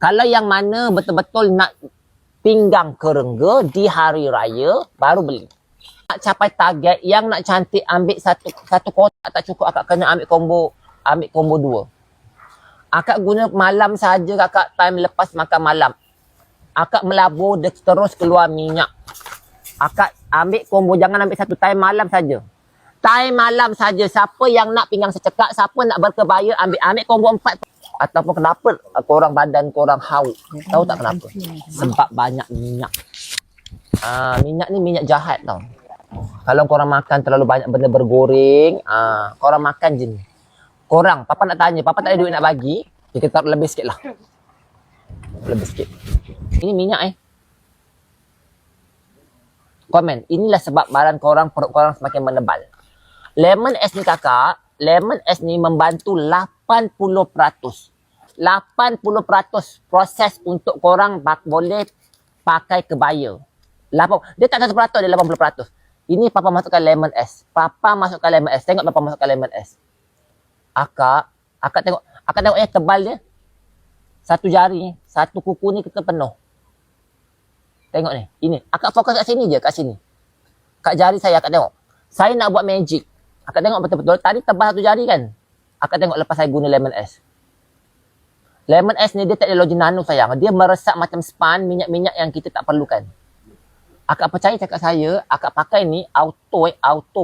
Kalau yang mana betul-betul nak pinggang kerengga di hari raya, baru beli. Nak capai target, yang nak cantik ambil satu kotak tak cukup, akak kena ambil combo 2. Akak guna malam saja, akak time lepas makan malam. Akak melabur, dia terus keluar minyak. Akak ambil combo, jangan ambil satu, time malam saja. Time malam saja. Siapa yang nak pinggang secekak, siapa nak berkebaya, ambil combo 4. Ataupun kenapa korang badan korang haus? Tahu tak kenapa? Sebab banyak minyak. Minyak ni minyak jahat tau. Kalau korang makan terlalu banyak benda bergoreng, korang makan je ni. Korang, papa nak tanya, papa tak ada duit nak bagi, kita taruh lebih sikit lah. Lebih sikit. Ini minyak Komen, inilah sebab badan korang, perut korang semakin menebal. Lemon es ni kakak, lemon es ni membantu 80%. 80% proses untuk korang boleh pakai kebaya. Dia tak 100%, dia 80%. Ini papa masukkan lemon es. Papa masukkan lemon es. Tengok papa masukkan lemon es. Akak tengok tebal dia. Satu jari, satu kuku ni kita penuh. Tengok ni. Ini. Akak fokus kat sini je, kat sini. Kat jari saya, akak tengok. Saya nak buat magic. Akak tengok betul-betul. Tadi tebal satu jari kan? Akak tengok lepas saya guna lemon es. Lemon es ni dia teknologi nano sayang. Dia meresap macam span minyak-minyak yang kita tak perlukan. Akak percaya cakap saya, akak pakai ni auto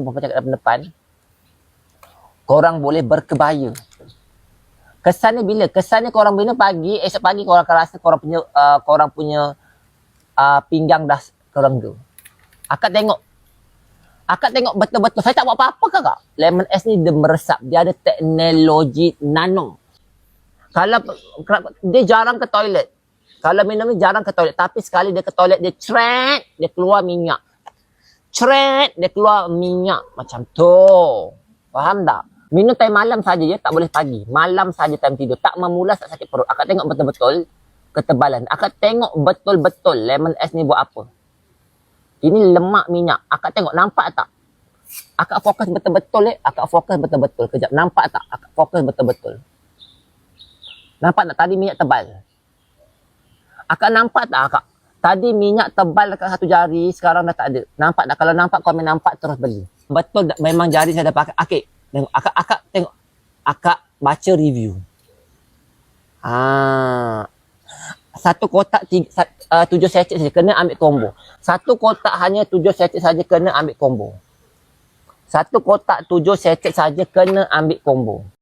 berapa cakap depan. Korang boleh berkebaya. Kesan ni bila? Kesan ni korang bina pagi, esok pagi korang akan rasa korang punya pinggang dah kerengga. Akak tengok betul-betul. Saya tak buat apa-apa kakak. Lemon es ni dia meresap. Dia ada teknologi nano. Kalau dia jarang ke toilet. Kalau minum ni jarang ke toilet. Tapi sekali dia ke toilet, dia dia keluar minyak. Dia keluar minyak. Macam tu. Faham tak? Minum time malam saja ya, tak boleh pagi. Malam saja time tidur. Tak memulas, tak sakit perut. Akak tengok betul-betul ketebalan. Akak tengok betul-betul lemon es ni buat apa. Ini lemak minyak. Akak tengok, nampak tak? Akak fokus betul-betul Akak fokus betul-betul. Kejap, nampak tak? Akak fokus betul-betul. Nampak tak? Tadi minyak tebal. Akak nampak tak akak? Tadi minyak tebal dekat satu jari, sekarang dah tak ada. Nampak tak? Kalau nampak, komen nampak, terus beli. Betul tak? Memang jari saya dah pakai. Okey. Tengok. Akak tengok. Akak baca review. Satu kotak 7 secet saja kena ambil combo. Satu kotak hanya 7 secet saja kena ambil combo. Satu kotak 7 secet saja kena ambil combo.